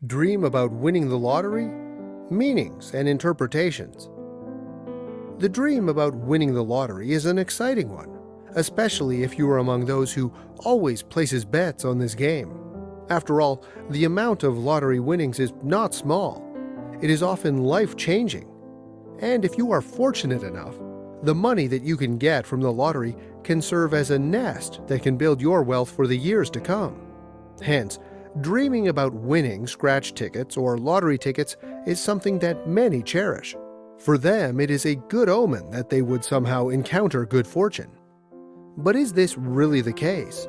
Dream about winning the lottery? Meanings and interpretations. The dream about winning the lottery is an exciting one, especially if you are among those who always places bets on this game. After all, the amount of lottery winnings is not small. It is often life-changing. And if you are fortunate enough, the money that you can get from the lottery can serve as a nest that can build your wealth for the years to come. Hence, dreaming about winning scratch tickets or lottery tickets is something that many cherish. For them, it is a good omen that they would somehow encounter good fortune. But is this really the case?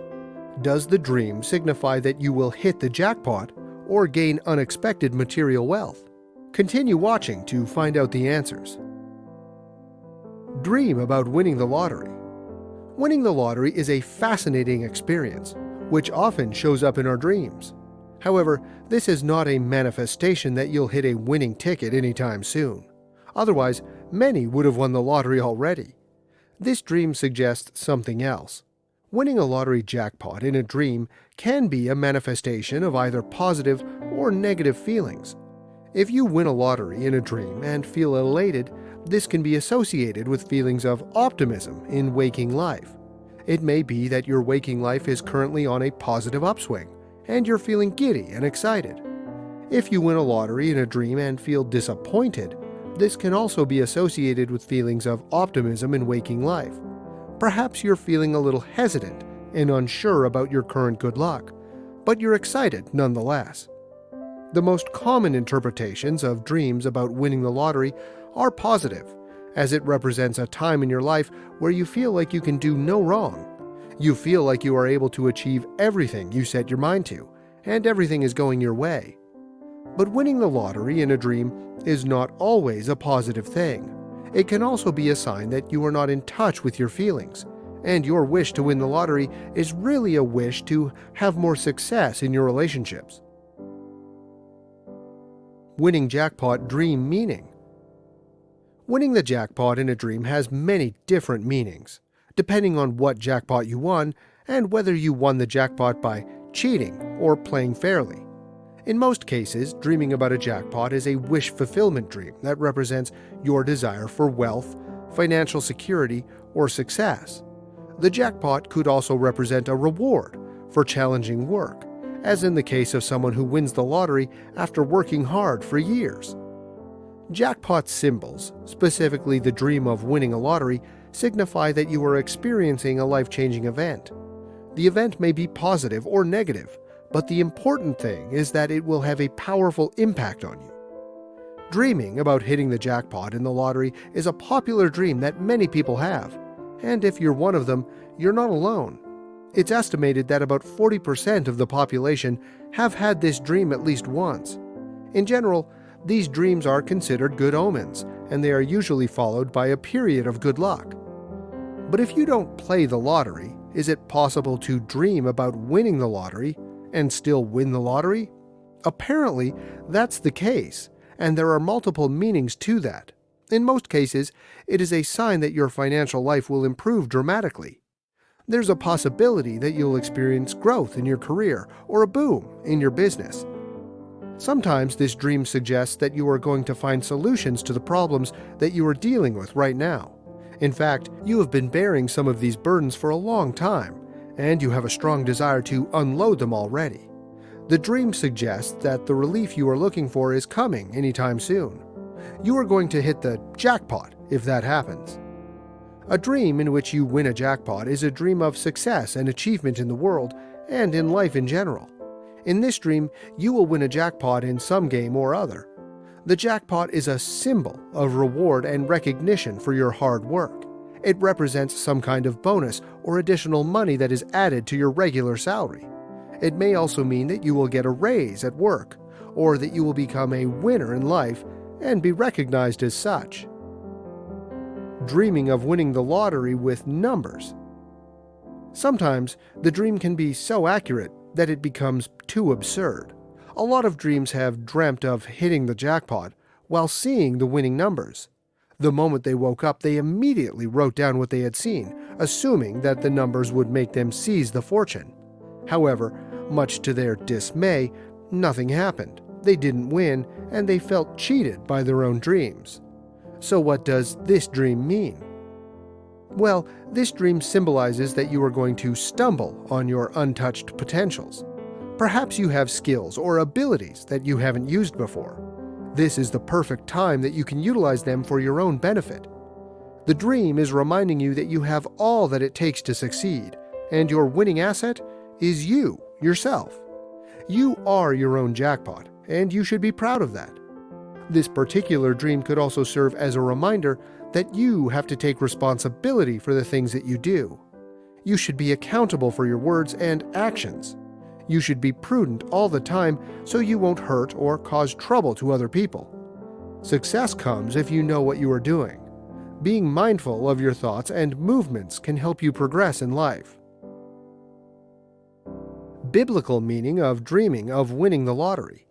Does the dream signify that you will hit the jackpot or gain unexpected material wealth? Continue watching to find out the answers. Dream about winning the lottery. Winning the lottery is a fascinating experience, which often shows up in our dreams. However, this is not a manifestation that you'll hit a winning ticket anytime soon. Otherwise, many would have won the lottery already. This dream suggests something else. Winning a lottery jackpot in a dream can be a manifestation of either positive or negative feelings. If you win a lottery in a dream and feel elated, this can be associated with feelings of optimism in waking life. It may be that your waking life is currently on a positive upswing, and you're feeling giddy and excited. If you win a lottery in a dream and feel disappointed, this can also be associated with feelings of optimism in waking life. Perhaps you're feeling a little hesitant and unsure about your current good luck, but you're excited nonetheless. The most common interpretations of dreams about winning the lottery are positive, as it represents a time in your life where you feel like you can do no wrong. You feel like you are able to achieve everything you set your mind to, and everything is going your way. But winning the lottery in a dream is not always a positive thing. It can also be a sign that you are not in touch with your feelings, and your wish to win the lottery is really a wish to have more success in your relationships. Winning jackpot dream meaning. Winning the jackpot in a dream has many different meanings, depending on what jackpot you won and whether you won the jackpot by cheating or playing fairly. In most cases, dreaming about a jackpot is a wish fulfillment dream that represents your desire for wealth, financial security, or success. The jackpot could also represent a reward for challenging work, as in the case of someone who wins the lottery after working hard for years. Jackpot symbols, specifically the dream of winning a lottery, signify that you are experiencing a life-changing event. The event may be positive or negative, but the important thing is that it will have a powerful impact on you. Dreaming about hitting the jackpot in the lottery is a popular dream that many people have, and if you're one of them, you're not alone. It's estimated that about 40% of the population have had this dream at least once. In general, these dreams are considered good omens, and they are usually followed by a period of good luck. But if you don't play the lottery, is it possible to dream about winning the lottery and still win the lottery? Apparently, that's the case, and there are multiple meanings to that. In most cases, it is a sign that your financial life will improve dramatically. There's a possibility that you'll experience growth in your career or a boom in your business. Sometimes this dream suggests that you are going to find solutions to the problems that you are dealing with right now. In fact, you have been bearing some of these burdens for a long time, and you have a strong desire to unload them already. The dream suggests that the relief you are looking for is coming anytime soon. You are going to hit the jackpot if that happens. A dream in which you win a jackpot is a dream of success and achievement in the world and in life in general. In this dream, you will win a jackpot in some game or other. The jackpot is a symbol of reward and recognition for your hard work. It represents some kind of bonus or additional money that is added to your regular salary. It may also mean that you will get a raise at work, or that you will become a winner in life and be recognized as such. Dreaming of winning the lottery with numbers. Sometimes, the dream can be so accurate that it becomes too absurd. A lot of dreams have dreamt of hitting the jackpot while seeing the winning numbers. The moment they woke up, they immediately wrote down what they had seen, assuming that the numbers would make them seize the fortune. However, much to their dismay, nothing happened, They didn't win, and they felt cheated by their own dreams. So what does this dream mean? Well, this dream symbolizes that you are going to stumble on your untouched potentials. Perhaps you have skills or abilities that you haven't used before. This is the perfect time that you can utilize them for your own benefit. The dream is reminding you that you have all that it takes to succeed, and your winning asset is you, yourself. You are your own jackpot, and you should be proud of that. This particular dream could also serve as a reminder that you have to take responsibility for the things that you do. You should be accountable for your words and actions. You should be prudent all the time so you won't hurt or cause trouble to other people. Success comes if you know what you are doing. Being mindful of your thoughts and movements can help you progress in life. Biblical meaning of dreaming of winning the lottery.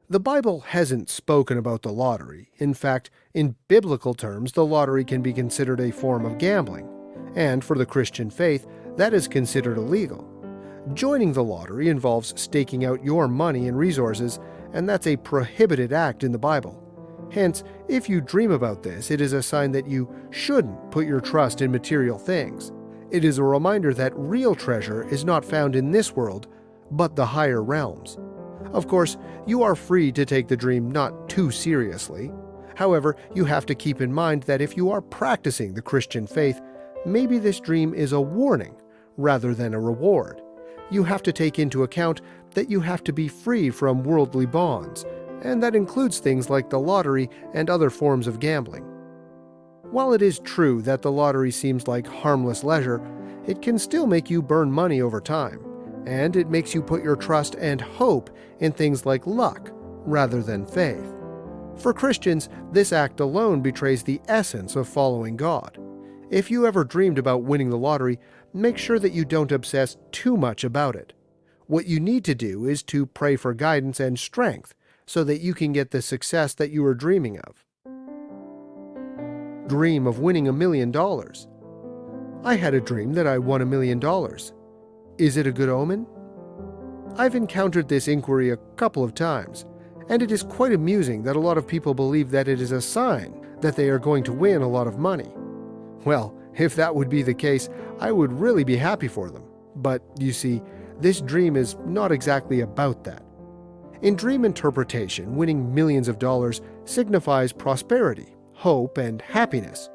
The Bible hasn't spoken about the lottery. In fact, in biblical terms, the lottery can be considered a form of gambling, and for the Christian faith, that is considered illegal. Joining the lottery involves staking out your money and resources, and that's a prohibited act in the Bible. Hence, if you dream about this, it is a sign that you shouldn't put your trust in material things. It is a reminder that real treasure is not found in this world, but the higher realms. Of course, you are free to take the dream not too seriously. However, you have to keep in mind that if you are practicing the Christian faith, maybe this dream is a warning rather than a reward. You have to take into account that you have to be free from worldly bonds, and that includes things like the lottery and other forms of gambling. While it is true that the lottery seems like harmless leisure, it can still make you burn money over time, and it makes you put your trust and hope in things like luck rather than faith. For Christians, this act alone betrays the essence of following God. If you ever dreamed about winning the lottery, make sure that you don't obsess too much about it. What you need to do is to pray for guidance and strength so that you can get the success that you are dreaming of. Dream of winning $1 million. I had a dream that I won $1 million. Is it a good omen? I've encountered this inquiry a couple of times, and it is quite amusing that a lot of people believe that it is a sign that they are going to win a lot of money. Well, if that would be the case, I would really be happy for them. But, you see, this dream is not exactly about that. In dream interpretation, winning millions of dollars signifies prosperity, hope, and happiness.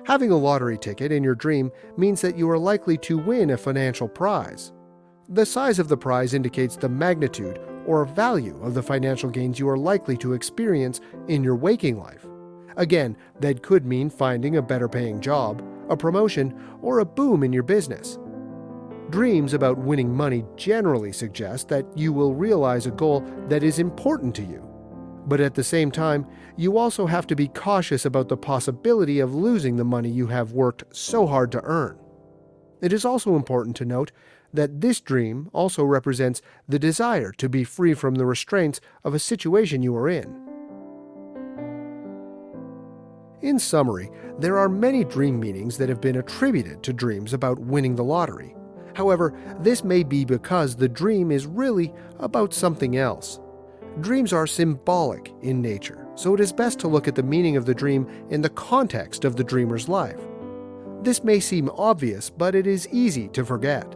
Having a lottery ticket in your dream means that you are likely to win a financial prize. The size of the prize indicates the magnitude or value of the financial gains you are likely to experience in your waking life. Again, that could mean finding a better paying job, a promotion, or a boom in your business. Dreams about winning money generally suggest that you will realize a goal that is important to you. But at the same time, you also have to be cautious about the possibility of losing the money you have worked so hard to earn. It is also important to note that this dream also represents the desire to be free from the restraints of a situation you are in. In summary, there are many dream meanings that have been attributed to dreams about winning the lottery. However, this may be because the dream is really about something else. Dreams are symbolic in nature, so it is best to look at the meaning of the dream in the context of the dreamer's life. This may seem obvious, but it is easy to forget.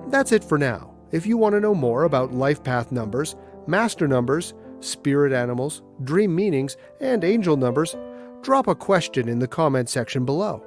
That's it for now. If you want to know more about life path numbers, master numbers, spirit animals, dream meanings, and angel numbers, drop a question in the comment section below.